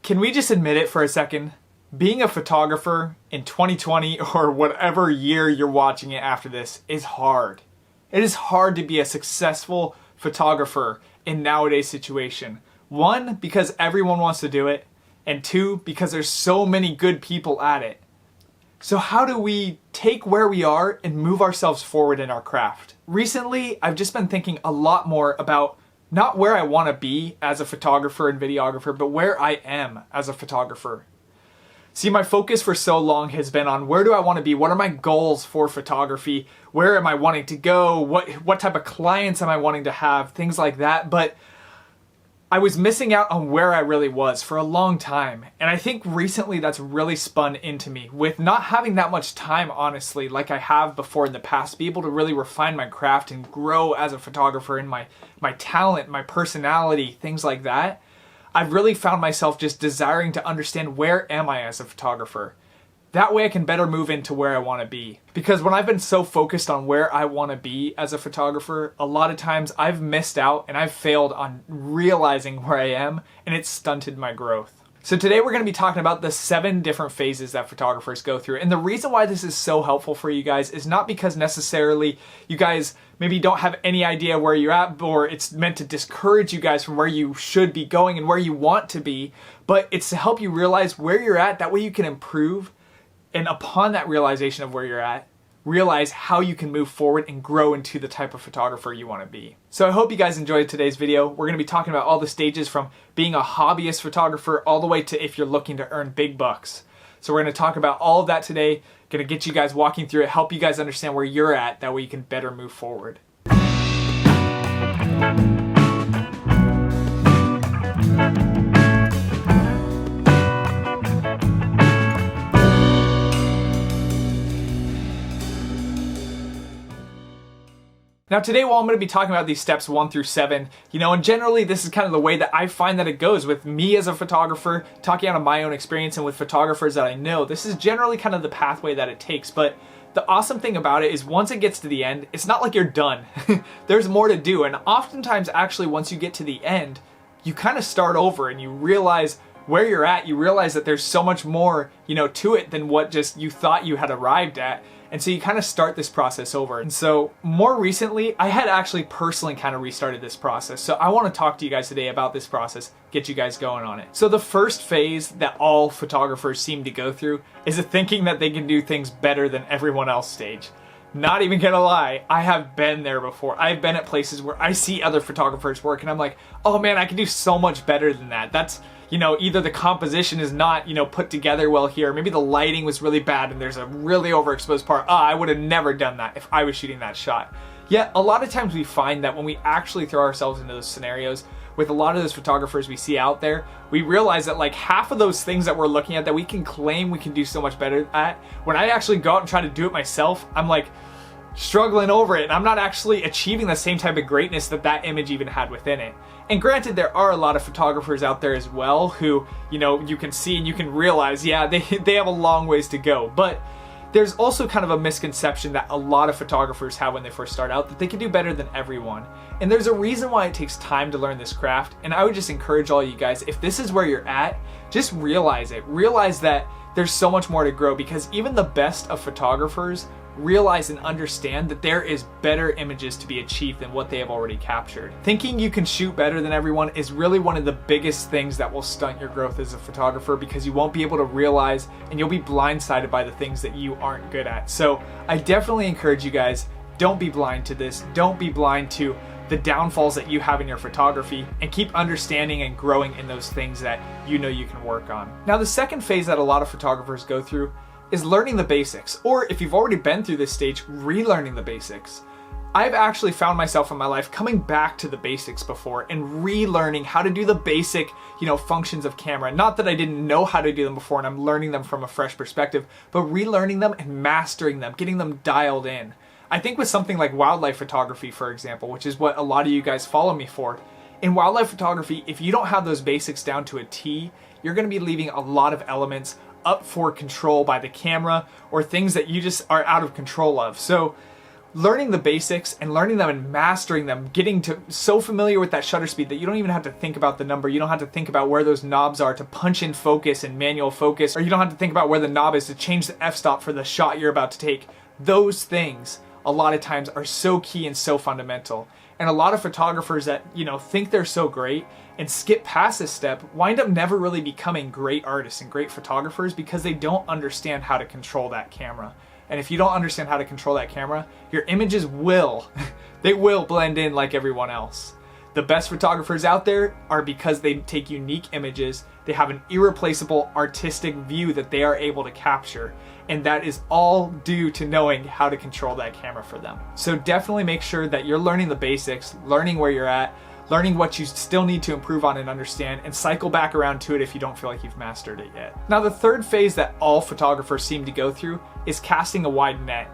Can we just admit it for a second? Being a photographer in 2020 or whatever year you're watching it after this is hard. It is hard to be a successful photographer in nowadays situation. One, because everyone wants to do it, and two, because there's so many good people at it. So how do we take where we are and move ourselves forward in our craft? Recently, I've just been thinking a lot more about not where I want to be as a photographer and videographer, but where I am as a photographer. See, my focus for so long has been on where do I want to be? What are my goals for photography? Where am I wanting to go? What type of clients am I wanting to have? Things like that. But I was missing out on where I really was for a long time. And I think recently that's really spun into me with not having that much time, honestly, like I have before in the past, to be able to really refine my craft and grow as a photographer and my talent, my personality, things like that. I've really found myself just desiring to understand where am I as a photographer. That way I can better move into where I want to be. Because when I've been so focused on where I want to be as a photographer, a lot of times I've missed out and I've failed on realizing where I am, and it's stunted my growth. So today we're going to be talking about the 7 different phases that photographers go through. And the reason why this is so helpful for you guys is not because necessarily you guys maybe don't have any idea where you're at, or it's meant to discourage you guys from where you should be going and where you want to be, but it's to help you realize where you're at. That way you can improve. And upon that realization of where you're at, realize how you can move forward and grow into the type of photographer you want to be. So I hope you guys enjoyed today's video. We're going to be talking about all the stages from being a hobbyist photographer all the way to if you're looking to earn big bucks. So we're going to talk about all of that today. Going to get you guys walking through it, help you guys understand where you're at. That way you can better move forward. Now today, while I'm going to be talking about these steps 1 through 7, and generally this is kind of the way that I find that it goes with me as a photographer, talking out of my own experience and with photographers that I know. This is generally kind of the pathway that it takes, but the awesome thing about it is once it gets to the end, it's not like you're done. There's more to do, and oftentimes actually once you get to the end, you kind of start over and you realize where you're at. You realize that there's so much more, to it than what just you thought you had arrived at. And so you kind of start this process over. And so more recently, I had actually personally kind of restarted this process. So I want to talk to you guys today about this process, get you guys going on it. So the first phase that all photographers seem to go through is a thinking that they can do things better than everyone else stage. Not even gonna lie, I have been there before. I've been at places where I see other photographers work and I'm like, oh man, I can do so much better than that. That's, either the composition is not, put together well here. Maybe the lighting was really bad and there's a really overexposed part. I would have never done that if I was shooting that shot. Yet, a lot of times we find that when we actually throw ourselves into those scenarios, with a lot of those photographers we see out there, we realize that like half of those things that we're looking at that we can claim we can do so much better at, when I actually go out and try to do it myself, I'm like struggling over it and I'm not actually achieving the same type of greatness that that image even had within it. And granted, there are a lot of photographers out there as well who, you can see and you can realize, yeah, they have a long ways to go. But there's also kind of a misconception that a lot of photographers have when they first start out, that they can do better than everyone. And there's a reason why it takes time to learn this craft. And I would just encourage all you guys, if this is where you're at, just realize it. Realize that there's so much more to grow, because even the best of photographers realize and understand that there is better images to be achieved than what they have already captured. Thinking you can shoot better than everyone is really one of the biggest things that will stunt your growth as a photographer, because you won't be able to realize and you'll be blindsided by the things that you aren't good at. So I definitely encourage you guys, don't be blind to this. Don't be blind to the downfalls that you have in your photography, and keep understanding and growing in those things that you can work on. Now, the second phase that a lot of photographers go through is learning the basics, or if you've already been through this stage, relearning the basics. I've actually found myself in my life coming back to the basics before and relearning how to do the basic, functions of camera. Not that I didn't know how to do them before and I'm learning them from a fresh perspective, but relearning them and mastering them, getting them dialed in. I think with something like wildlife photography, for example, which is what a lot of you guys follow me for, in wildlife photography, if you don't have those basics down to a T, you're going to be leaving a lot of elements up for control by the camera, or things that you just are out of control of. So learning the basics and learning them and mastering them, getting to so familiar with that shutter speed that you don't even have to think about the number. You don't have to think about where those knobs are to punch in focus and manual focus, or you don't have to think about where the knob is to change the f-stop for the shot you're about to take. Those things a lot of times are so key and so fundamental. And a lot of photographers that, think they're so great and skip past this step wind up never really becoming great artists and great photographers because they don't understand how to control that camera. And if you don't understand how to control that camera, your images they will blend in like everyone else. The best photographers out there are because they take unique images, they have an irreplaceable artistic view that they are able to capture, and that is all due to knowing how to control that camera for them. So definitely make sure that you're learning the basics, learning where you're at, learning what you still need to improve on and understand, and cycle back around to it if you don't feel like you've mastered it yet. Now, the third phase that all photographers seem to go through is casting a wide net.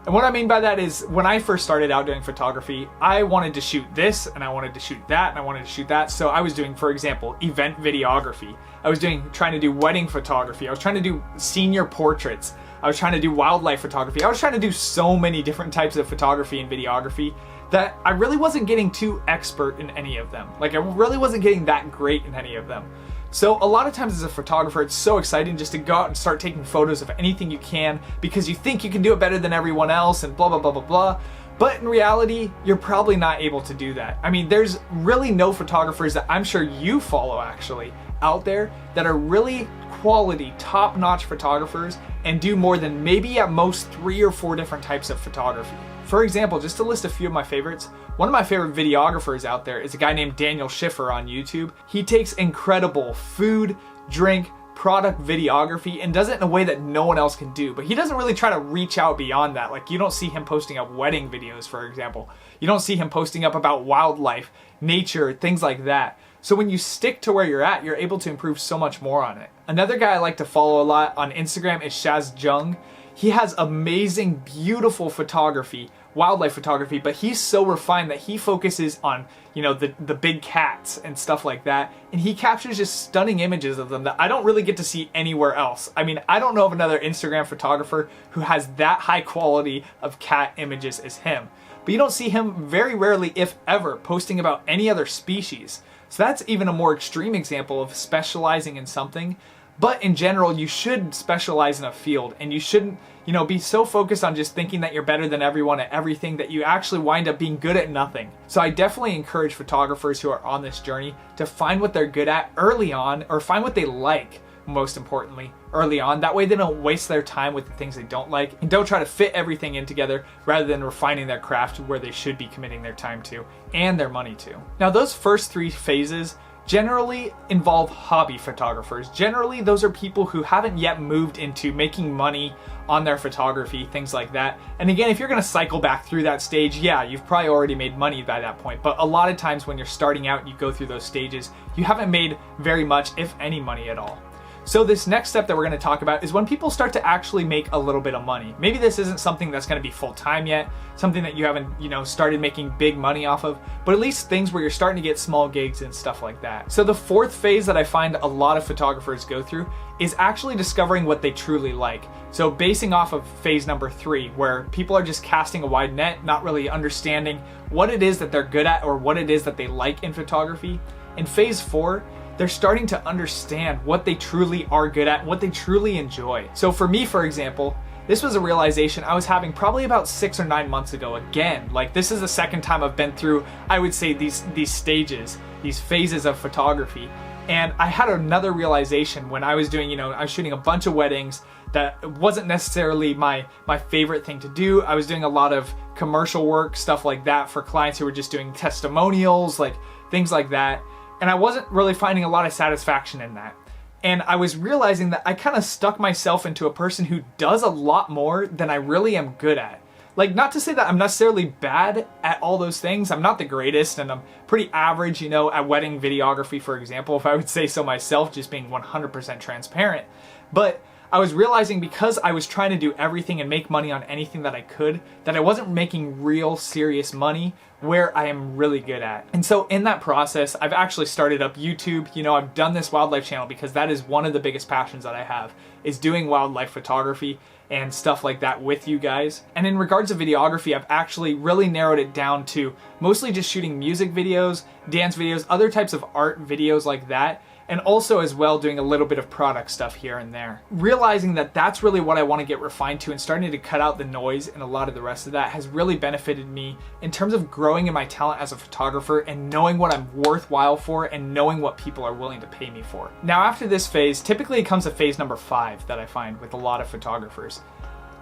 And what I mean by that is, when I first started out doing photography, I wanted to shoot this, and I wanted to shoot that, and I wanted to shoot that. So I was doing, for example, event videography. I was trying to do wedding photography. I was trying to do senior portraits. I was trying to do wildlife photography. I was trying to do so many different types of photography and videography that I really wasn't getting too expert in any of them. Like, I really wasn't getting that great in any of them. So a lot of times as a photographer, it's so exciting just to go out and start taking photos of anything you can because you think you can do it better than everyone else and blah, blah, blah, blah, blah. But in reality, you're probably not able to do that. I mean, there's really no photographers that I'm sure you follow actually out there that are really quality, top-notch photographers and do more than maybe at most 3 or 4 different types of photography. For example, just to list a few of my favorites, one of my favorite videographers out there is a guy named Daniel Schiffer on YouTube. He takes incredible food, drink, product videography and does it in a way that no one else can do. But he doesn't really try to reach out beyond that. Like, you don't see him posting up wedding videos, for example. You don't see him posting up about wildlife, nature, things like that. So when you stick to where you're at, you're able to improve so much more on it. Another guy I like to follow a lot on Instagram is Shaz Jung. He has amazing, beautiful photography, wildlife photography, but he's so refined that he focuses on, the big cats and stuff like that. And he captures just stunning images of them that I don't really get to see anywhere else. I mean, I don't know of another Instagram photographer who has that high quality of cat images as him. But you don't see him very rarely, if ever, posting about any other species. So that's even a more extreme example of specializing in something. But in general, you should specialize in a field, and you shouldn't, be so focused on just thinking that you're better than everyone at everything that you actually wind up being good at nothing. So I definitely encourage photographers who are on this journey to find what they're good at early on, or find what they like, most importantly, early on. That way they don't waste their time with the things they don't like, and don't try to fit everything in together rather than refining their craft where they should be committing their time to and their money to. Now, those first 3 phases generally involve hobby photographers. Generally, those are people who haven't yet moved into making money on their photography, things like that. And again, if you're gonna cycle back through that stage, yeah, you've probably already made money by that point. But a lot of times when you're starting out and you go through those stages, you haven't made very much, if any, money at all. So this next step that we're going to talk about is when people start to actually make a little bit of money. Maybe this isn't something that's going to be full-time yet, something that you haven't, started making big money off of, but at least things where you're starting to get small gigs and stuff like that. So the 4th phase that I find a lot of photographers go through is actually discovering what they truly like. So basing off of phase number 3, where people are just casting a wide net, not really understanding what it is that they're good at or what it is that they like in photography. In phase 4, they're starting to understand what they truly are good at, what they truly enjoy. So for me, for example, this was a realization I was having probably about 6 or 9 months ago. Again, like, this is the second time I've been through, I would say, these stages, these phases of photography. And I had another realization when I was doing, I was shooting a bunch of weddings that wasn't necessarily my favorite thing to do. I was doing a lot of commercial work, stuff like that, for clients who were just doing testimonials, like things like that. And I wasn't really finding a lot of satisfaction in that. And I was realizing that I kind of stuck myself into a person who does a lot more than I really am good at. Like, not to say that I'm necessarily bad at all those things. I'm not the greatest, and I'm pretty average, at wedding videography, for example, if I would say so myself, just being 100% transparent. But I was realizing because I was trying to do everything and make money on anything that I could, that I wasn't making real serious money where I am really good at. And so in that process, I've actually started up YouTube. You know, I've done this wildlife channel because that is one of the biggest passions that I have, is doing wildlife photography and stuff like that with you guys. And in regards to videography, I've actually really narrowed it down to mostly just shooting music videos, dance videos, other types of art videos like that, and also as well doing a little bit of product stuff here and there. Realizing that that's really what I want to get refined to, and starting to cut out the noise and a lot of the rest of that has really benefited me in terms of growing in my talent as a photographer and knowing what I'm worthwhile for and knowing what people are willing to pay me for. Now after this phase, typically it comes to phase number 5 that I find with a lot of photographers,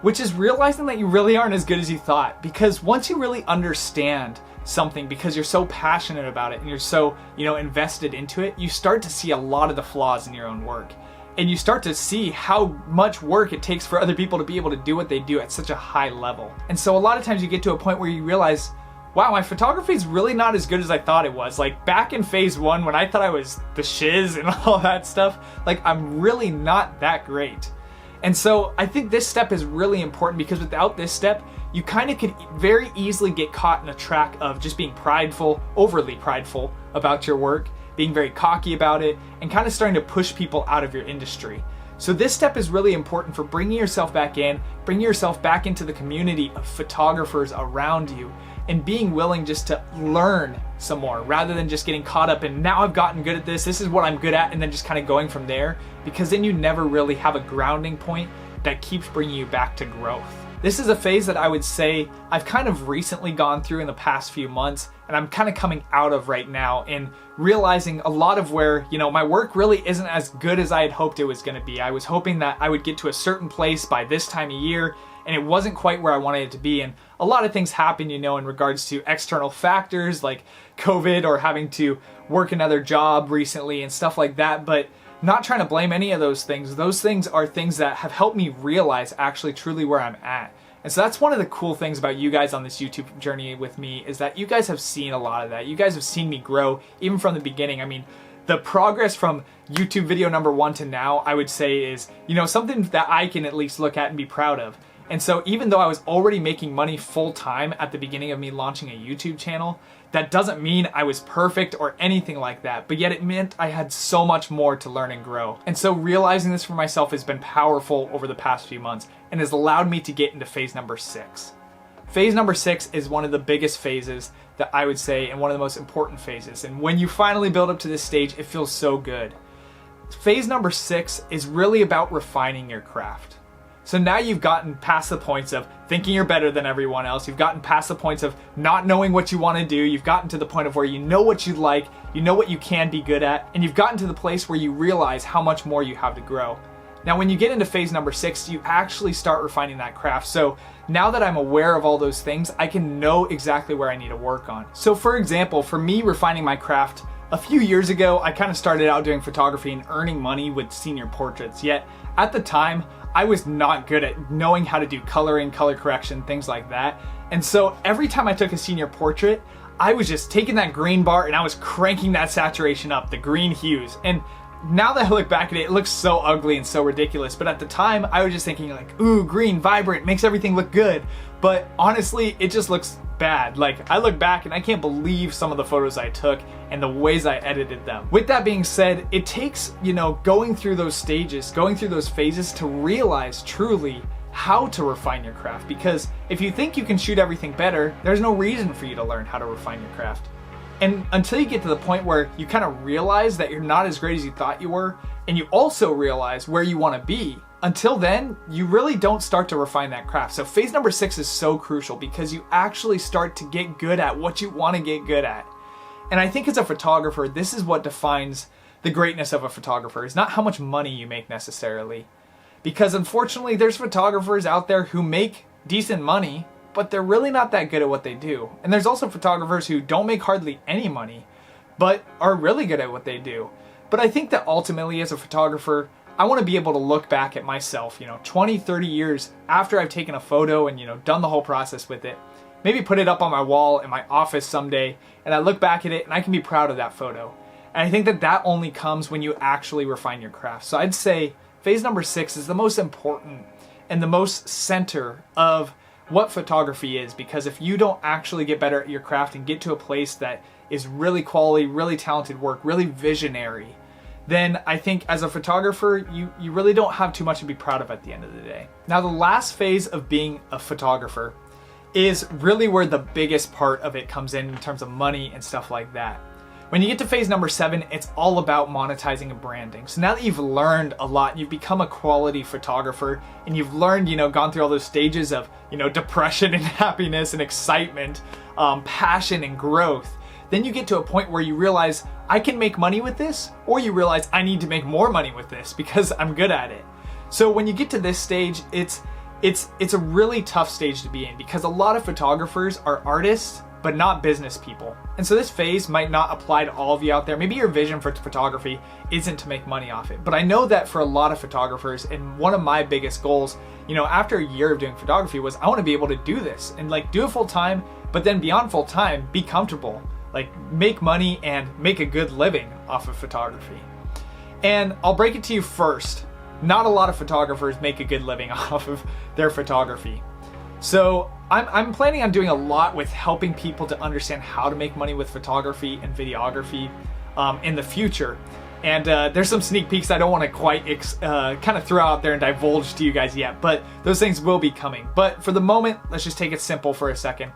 which is realizing that you really aren't as good as you thought. Because once you really understand something, because you're so passionate about it and you're so, invested into it, you start to see a lot of the flaws in your own work. And you start to see how much work it takes for other people to be able to do what they do at such a high level. And so a lot of times you get to a point where you realize, wow, my photography is really not as good as I thought it was. Like back in phase 1 when I thought I was the shiz and all that stuff, like I'm really not that great. And so I think this step is really important, because without this step, you kind of could very easily get caught in a track of just being prideful, overly prideful about your work, being very cocky about it, and kind of starting to push people out of your industry. So this step is really important for bringing yourself back in, bringing yourself back into the community of photographers around you, and being willing just to learn some more rather than just getting caught up in, now I've gotten good at this is what I'm good at, and then just kind of going from there, because then you never really have a grounding point that keeps bringing you back to growth. This is a phase that I would say I've kind of recently gone through in the past few months, and I'm kind of coming out of right now and realizing a lot of where, my work really isn't as good as I had hoped it was going to be. I was hoping that I would get to a certain place by this time of year, and it wasn't quite where I wanted it to be. And a lot of things happen, in regards to external factors like COVID or having to work another job recently and stuff like that. But not trying to blame any of those things. Those things are things that have helped me realize actually truly where I'm at. And so that's one of the cool things about you guys on this YouTube journey with me, is that you guys have seen a lot of that. You guys have seen me grow even from the beginning. I mean, the progress from YouTube video number 1 to now, I would say is, something that I can at least look at and be proud of. And so even though I was already making money full time at the beginning of me launching a YouTube channel, that doesn't mean I was perfect or anything like that, but yet it meant I had so much more to learn and grow. And so realizing this for myself has been powerful over the past few months and has allowed me to get into phase number 6. Phase number 6 is one of the biggest phases that I would say, and one of the most important phases. And when you finally build up to this stage, it feels so good. Phase number 6 is really about refining your craft. So now you've gotten past the points of thinking you're better than everyone else. You've gotten past the points of not knowing what you want to do. You've gotten to the point of where you know what you like, you know what you can be good at, and you've gotten to the place where you realize how much more you have to grow. Now, when you get into phase number 6, you actually start refining that craft. So now that I'm aware of all those things, I can know exactly where I need to work on. So for example, for me refining my craft, a few years ago, I kind of started out doing photography and earning money with senior portraits. Yet at the time, I was not good at knowing how to do coloring, color correction, things like that. And so every time I took a senior portrait, I was just taking that green bar and I was cranking that saturation up, the green hues. And now that I look back at it, it looks so ugly and so ridiculous. But at the time, I was just thinking like, ooh, green, vibrant, makes everything look good. But honestly, it just looks bad. Like, I look back and I can't believe some of the photos I took and the ways I edited them. With that being said, it takes, going through those stages, going through those phases to realize truly how to refine your craft. Because if you think you can shoot everything better, there's no reason for you to learn how to refine your craft. And until you get to the point where you kind of realize that you're not as great as you thought you were, and you also realize where you want to be, until then, you really don't start to refine that craft. So phase number 6 is so crucial because you actually start to get good at what you want to get good at. And I think as a photographer, this is what defines the greatness of a photographer. It's not how much money you make necessarily. Because unfortunately, there's photographers out there who make decent money, but they're really not that good at what they do. And there's also photographers who don't make hardly any money, but are really good at what they do. But I think that ultimately as a photographer, I want to be able to look back at myself, 20, 30 years after I've taken a photo and, done the whole process with it. Maybe put it up on my wall in my office someday, and I look back at it and I can be proud of that photo. And I think that that only comes when you actually refine your craft. So I'd say phase number 6 is the most important and the most center of what photography is, because if you don't actually get better at your craft and get to a place that is really quality, really talented work, really visionary, then I think as a photographer, you really don't have too much to be proud of at the end of the day. Now, the last phase of being a photographer is really where the biggest part of it comes in terms of money and stuff like that. When you get to phase number 7, it's all about monetizing and branding. So now that you've learned a lot, you've become a quality photographer, and you've learned, gone through all those stages of, depression and happiness and excitement, passion and growth, then you get to a point where you realize, I can make money with this, or you realize I need to make more money with this because I'm good at it. So when you get to this stage, it's a really tough stage to be in, because a lot of photographers are artists, but not business people. And so this phase might not apply to all of you out there. Maybe your vision for photography isn't to make money off it. But I know that for a lot of photographers, and one of my biggest goals, after a year of doing photography, was I want to be able to do this and do it full time, but then beyond full time, be comfortable, make money and make a good living off of photography. And I'll break it to you first. Not a lot of photographers make a good living off of their photography. So I'm planning on doing a lot with helping people to understand how to make money with photography and videography in the future. And there's some sneak peeks I don't want to quite kind of throw out there and divulge to you guys yet, but those things will be coming. But for the moment, let's just take it simple for a second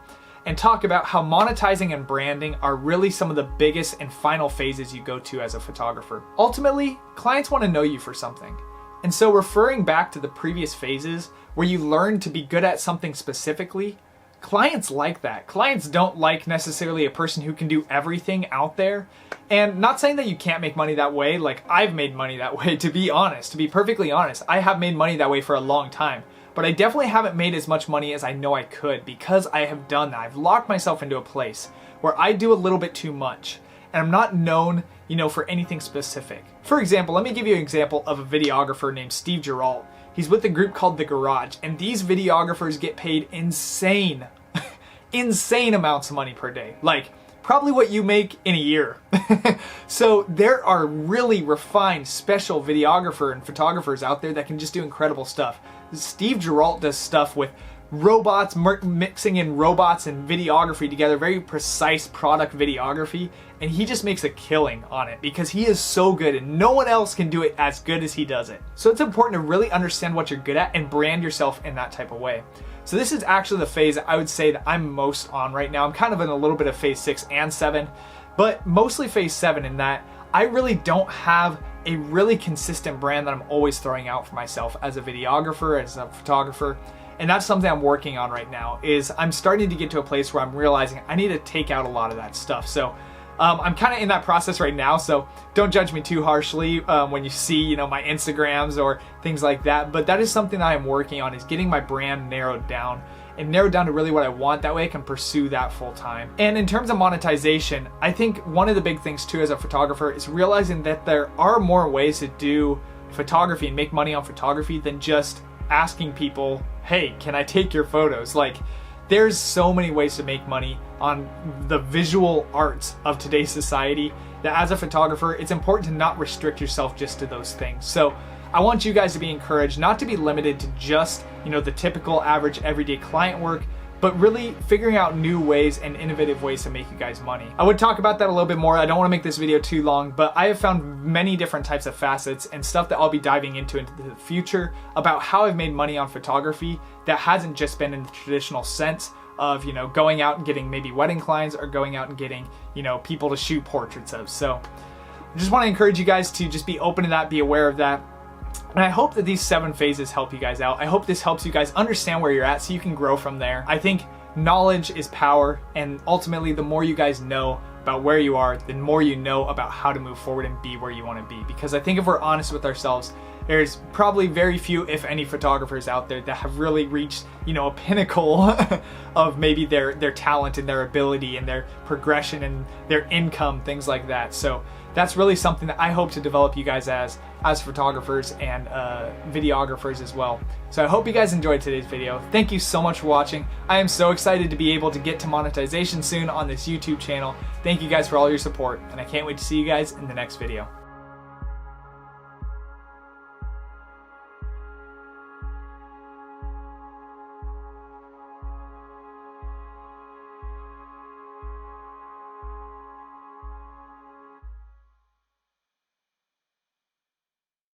and talk about how monetizing and branding are really some of the biggest and final phases you go to as a photographer. Ultimately, clients want to know you for something. And so referring back to the previous phases where you learn to be good at something specifically, clients like that. Clients don't like necessarily a person who can do everything out there. And not saying that you can't make money that way. I've made money that way, to be honest, to be perfectly honest. I have made money that way for a long time. But I definitely haven't made as much money as I know I could, because I have done that. I've locked myself into a place where I do a little bit too much. And I'm not known, for anything specific. For example, let me give you an example of a videographer named Steve Geralt. He's with a group called The Garage, and these videographers get paid insane, insane amounts of money per day. Probably what you make in a year. So there are really refined, special videographer and photographers out there that can just do incredible stuff. Steve Geralt does stuff with robots, mixing in robots and videography together, very precise product videography, and he just makes a killing on it because he is so good and no one else can do it as good as he does it. So it's important to really understand what you're good at and brand yourself in that type of way. So this is actually the phase that I would say that I'm most on right now. I'm kind of in a little bit of phase 6 and 7, but mostly phase 7 in that I really don't have a really consistent brand that I'm always throwing out for myself as a videographer, as a photographer. And that's something I'm working on right now, is I'm starting to get to a place where I'm realizing I need to take out a lot of that stuff. So I'm kind of in that process right now, so don't judge me too harshly when you see, my Instagrams or things like that. But that is something that I'm working on, is getting my brand narrowed down to really what I want. That way I can pursue that full time. And in terms of monetization, I think one of the big things too as a photographer is realizing that there are more ways to do photography and make money on photography than just asking people, hey, can I take your photos? There's so many ways to make money on the visual arts of today's society that as a photographer, it's important to not restrict yourself just to those things. So I want you guys to be encouraged not to be limited to just, the typical average everyday client work, but really figuring out new ways and innovative ways to make you guys money. I would talk about that a little bit more. I don't want to make this video too long, but I have found many different types of facets and stuff that I'll be diving into the future about how I've made money on photography that hasn't just been in the traditional sense of, going out and getting maybe wedding clients or going out and getting, people to shoot portraits of. So I just want to encourage you guys to just be open to that, be aware of that. And I hope that these 7 phases help you guys out. I hope this helps you guys understand where you're at so you can grow from there. I think knowledge is power, and ultimately the more you guys know about where you are, the more you know about how to move forward and be where you want to be. Because I think if we're honest with ourselves, there's probably very few, if any, photographers out there that have really reached, a pinnacle of maybe their talent and their ability and their progression and their income, things like that. So that's really something that I hope to develop you guys as photographers and videographers as well. So I hope you guys enjoyed today's video. Thank you so much for watching. I am so excited to be able to get to monetization soon on this YouTube channel. Thank you guys for all your support, and I can't wait to see you guys in the next video.